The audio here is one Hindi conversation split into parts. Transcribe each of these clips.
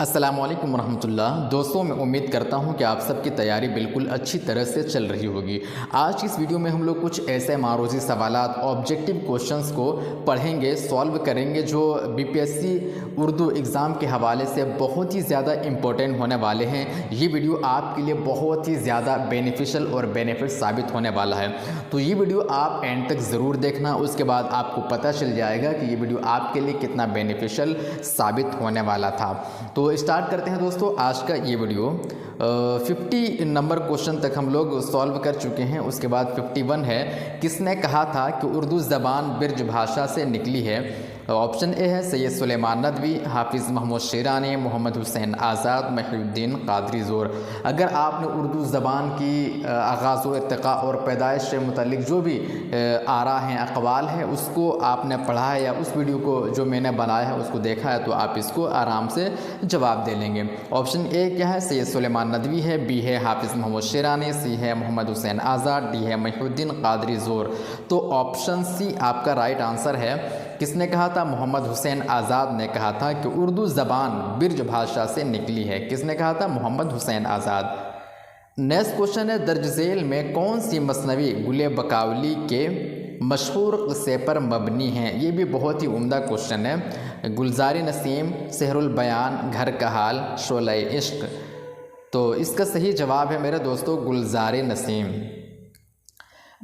अस्सलामुअलैकुम रहमतुल्लाह। दोस्तों, मैं उम्मीद करता हूं कि आप सबकी तैयारी बिल्कुल अच्छी तरह से चल रही होगी। आज की इस वीडियो में हम लोग कुछ ऐसे मारूजी सवालात, ऑब्जेक्टिव क्वेश्चंस को पढ़ेंगे, सॉल्व करेंगे जो बीपीएससी उर्दू एग्ज़ाम के हवाले से बहुत ही ज़्यादा इम्पोर्टेंट होने वाले हैं। ये वीडियो आपके लिए बहुत ही ज़्यादा बेनिफिशियल और बेनिफिट साबित होने वाला है, तो ये वीडियो आप एंड तक ज़रूर देखना। उसके बाद आपको पता चल जाएगा कि ये वीडियो आपके लिए कितना बेनिफिशियल साबित होने वाला था। तो स्टार्ट करते हैं दोस्तों आज का ये वीडियो। 50 नंबर क्वेश्चन तक हम लोग सॉल्व कर चुके हैं। उसके बाद 51 है, किसने कहा था कि उर्दू ज़बान ब्रज भाषा से निकली है? ऑप्शन ए है सैयद सुलेमान नदवी, हाफिज़ महमूद शेरानी, मोहम्मद हुसैन आज़ाद, महिउद्दीन कादरी ज़ोर। अगर आपने उर्दू ज़बान की आगाज़ व इर्तिक़ा और पैदाइश से मुतल्लिक जो भी आरा हैं, अक़वाल हैं, उसको आपने पढ़ा है या उस वीडियो को जो मैंने बनाया है उसको देखा है, तो आप इसको आराम से जवाब दे लेंगे। ऑप्शन ए क्या है? सैयद सुलेमान नदवी है, बी है हाफिज़ महमूद शेरानी, सी है मोहम्मद हुसैन आज़ाद, डी है महिउद्दीन कादरी ज़ोर। तो ऑप्शन सी आपका राइट आंसर है। किसने कहा था? मोहम्मद हुसैन आज़ाद ने कहा था कि उर्दू ज़बान ब्रज भाषा से निकली है। किसने कहा था? मोहम्मद हुसैन आज़ाद। नेक्स्ट क्वेश्चन है, दर्ज झेल में कौन सी मसनवी गुले बकावली के मशहूर क़िस्से पर मबनी हैं? ये भी बहुत ही उम्दा क्वेश्चन है। गुलज़ार नसीम, सहरुल बयान, घर का हाल, शोला इश्क। तो इसका सही जवाब है मेरे दोस्तों गुलज़ार नसीम।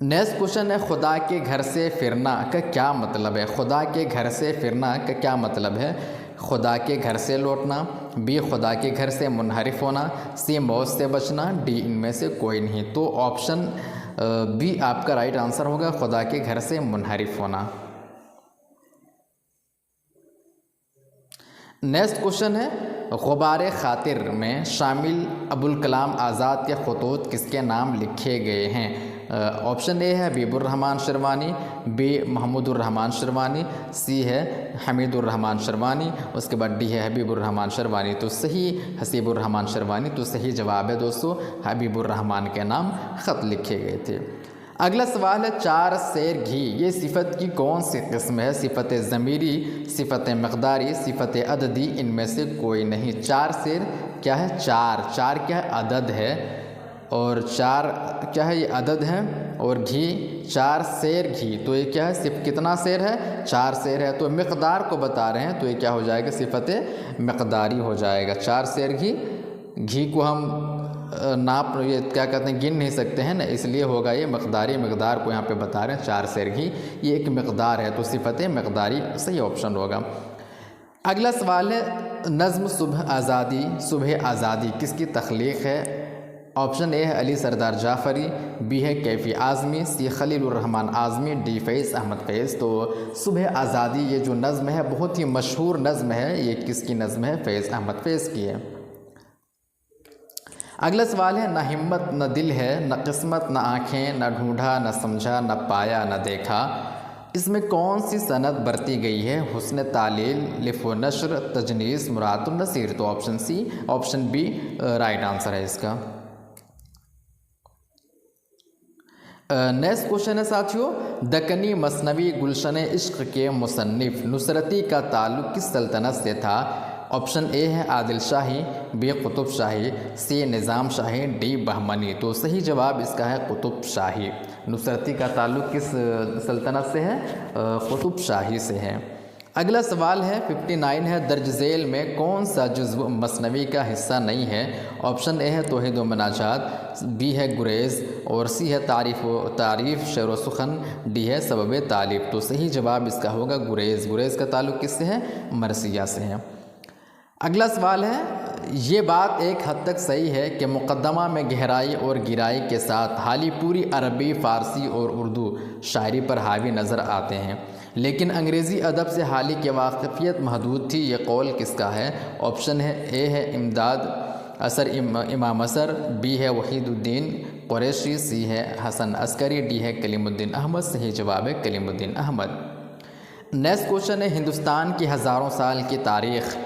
नेक्स्ट क्वेश्चन है, खुदा के घर से फिरना का क्या मतलब है? खुदा के घर से फिरना का क्या मतलब है? खुदा के घर से लौटना, बी खुदा के घर से मुनहरिफ होना, सी मौत से बचना, डी इनमें से कोई नहीं। तो ऑप्शन बी आपका राइट आंसर होगा, खुदा के घर से मुनहरिफ होना। नेक्स्ट क्वेश्चन है, गुबार खातिर में शामिल अबुल कलाम आज़ाद के खतूत किसके नाम लिखे गए हैं? ऑप्शन ए है हबीबुर्रहमान शिरवानी, बी महमूदुर्रहमान शिरवानी, सी है हमीदुर्रहमान शिरवानी, उसके बाद डी है हबीबुर्रहमान शिरवानी। तो सही हसीबुर्रहमान शिरवानी। तो सही जवाब है दोस्तों, हबीबुर्रहमान के नाम ख़त लिखे गए थे। अगला सवाल है, 4 सेर घी ये सिफत की कौन सी किस्म है? सिफत ज़मीरी, सिफत मक़दारी, सिफत अददी, इनमें से कोई नहीं। 4 सेर क्या है? चार क्या है? अदद है। और 4 क्या है? ये अदद है। और घी 4 सेर घी, तो ये क्या है? सिर्फ कितना सेर है? 4 सेर है। तो मक़दार को बता रहे हैं, तो ये क्या हो जाएगा? सिफत मक़दारी हो जाएगा। 4 सेर घी को हम नाप ये क्या कहते हैं, गिन नहीं सकते हैं ना, इसलिए होगा ये मक़दारी। मक़दार को यहाँ पे बता रहे हैं 4 सेर घी, ये एक मक़दार है, तो सिफत मक़दारी सही ऑप्शन होगा। अगला सवाल है, नज़्म सुबह आज़ादी किसकी तख्लीक़ है? ऑप्शन ए है अली सरदार जाफ़री, बी है कैफ़ी आज़मी, सी खलीलुर्रहमान आज़मी, डी फ़ैज़ अहमद फ़ैज़। तो सुबह आज़ादी ये जो नज़्म है बहुत ही मशहूर नज़्म है। ये किसकी नज़्म है? फ़ैज़ अहमद फ़ैज़ की है। अगला सवाल है, न हिम्मत न दिल है, न किस्मत न आँखें, न ढूंढा न समझा, न पाया न देखा, इसमें कौन सी सनद बरती गई है? हुस्न तालील, लिफ़ व नश्र, तजनीस, मुरादुन नसीर। तो option C, option B right answer है इसका। नेक्स्ट क्वेश्चन है साथियों, दक्कनी मसनवी गुलशन इश्क के मुसन्निफ नुसरती का ताल्लुक़ किस सल्तनत से था? ऑप्शन ए है आदिल शाही, बी कुतुब शाही, सी निज़ाम शाही, डी बहमनी। तो सही जवाब इसका है कुतुब शाही। नुसरती का ताल्लुक़ किस सल्तनत से है? कुतुब शाही से है। अगला सवाल है, 59 है, दर्ज झेल में कौन सा जुज़्व मसनवी का हिस्सा नहीं है? ऑप्शन ए है तौहीद व मनाजात, बी है गुरेज़, और सी है तारीफ़ शेर व सुखन, डी है सबब तालीब। तो सही जवाब इसका होगा गुरेज़। गुरेज़ का ताल्लुक़ किससे है? मरसिया से है। अगला सवाल है, ये बात एक हद तक सही है कि मुक़द्दमा में गहराई और गिराई के साथ हाली पूरी अरबी, फ़ारसी और उर्दू शायरी पर हावी नज़र आते हैं, लेकिन अंग्रेज़ी अदब से हाली की वाक़फ़ियत महदूद थी। ये कौल किसका है? ऑप्शन है ए है इमदाद असर इमाम असर, बी है वहीदुद्दीन कुरैशी, सी है हसन अस्करी, डी है कलीमुद्दीन अहमद। सही जवाब है कलीमुद्दीन अहमद। नेक्स्ट क्वेश्चन है, हिंदुस्तान की हज़ारों साल की तारीख़,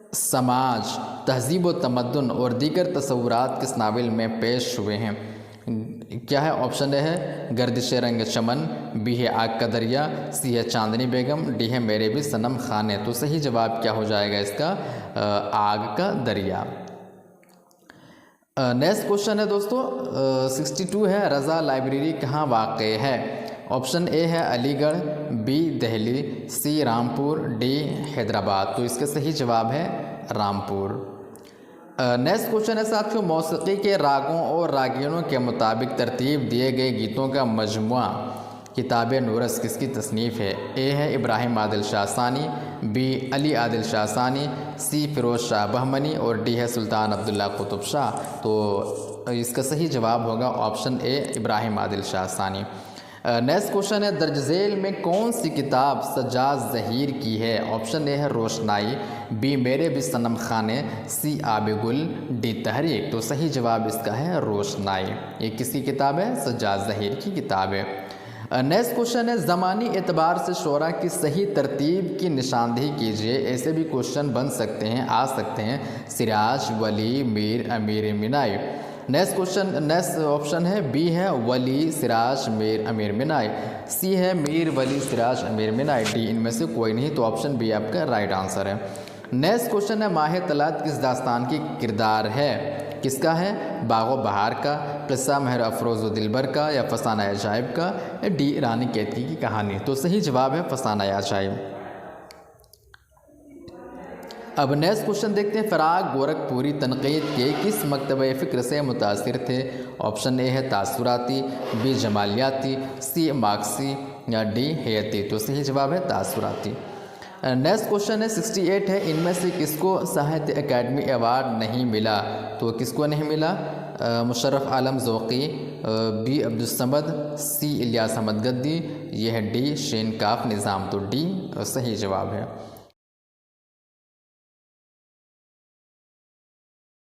समाज, तहज़ीब व तमद्दुन और दीगर तसव्वुरात किस नावल में पेश हुए हैं? क्या है? ऑप्शन ए है गर्दिश रंग चमन, बी है आग का दरिया, सी है चांदनी बेगम, डी है मेरे भी सनम खाने। तो सही जवाब क्या हो जाएगा इसका? आग का दरिया। नेक्स्ट क्वेश्चन है दोस्तों 62 है, रज़ा लाइब्रेरी कहाँ वाक़ है? ऑप्शन ए है अलीगढ़, बी दिल्ली, सी रामपुर, डी हैदराबाद। तो इसका सही जवाब है रामपुर। नेक्स्ट क्वेश्चन है साथियों, मौसीकी के रागों और रागियों के मुताबिक तरतीब दिए गए गीतों का मजमुआ किताब नूरस किसकी तसनीफ़ है? ए है इब्राहिम आदिल शाह सानी, बी अली आदिल शाह सानी, सी फ़िरोज़ शाह बहमनी और डी है सुल्तान अब्दुल्ला कुतुब शाह। तो इसका सही जवाब होगा ऑप्शन ए इब्राहिम आदिल शाह सानी। नेक्स्ट क्वेश्चन है, दर्ज झेल में कौन सी किताब सज्जाद ज़हीर की है? ऑप्शन ए है रोशनाई, बी मेरे भी सनम खाने, सी आब गुल, डी तहरीक। तो सही जवाब इसका है रोशनाई। ये किसकी किताब है? सज्जाद ज़हीर की किताब है। नेक्स्ट क्वेश्चन है, ज़मानी एतबार से शोरा की सही तरतीब की निशानदेही कीजिए। ऐसे भी क्वेश्चन बन सकते हैं, आ सकते हैं। सिराज, वली, मीर, अमीर, मिनाई। नेक्स्ट ऑप्शन है बी है वली, सिराज, मीर, अमीर, मिनाई, सी है मीर, वली, सिराज, अमीर, मिनाई, डी इनमें से कोई नहीं। तो ऑप्शन बी आपका राइट आंसर है। नेक्स्ट क्वेश्चन है, माह तलात किस दास्तान की किरदार है? किसका है? बागो बहार का, किस्सा महर अफरोज़ दिलबर का, या फसाना अजाइब का, या डी रानी कैथी की कहानी। तो सही जवाब है फसाना अजाइब। अब नेक्स्ट क्वेश्चन देखते हैं, फ़राग गोरखपुरी तनक़ीद के किस मकतबे फ़िक्र से मुतासिर थे? ऑप्शन ए है तासुराती, बी जमालियाती, सी मार्क्सी, या डी हयती। तो सही जवाब है तासुराती। नेक्स्ट क्वेश्चन है 68 है, इनमें से किसको साहित्य अकेडमी अवार्ड नहीं मिला? तो किसको नहीं मिला? मुशर्रफ आलम ज़ौक़ी, बी अब्दुस्समद, सी इलियास अहमद गद्दी, यह है डी शीन काफ निज़ाम। तो डी सही जवाब है।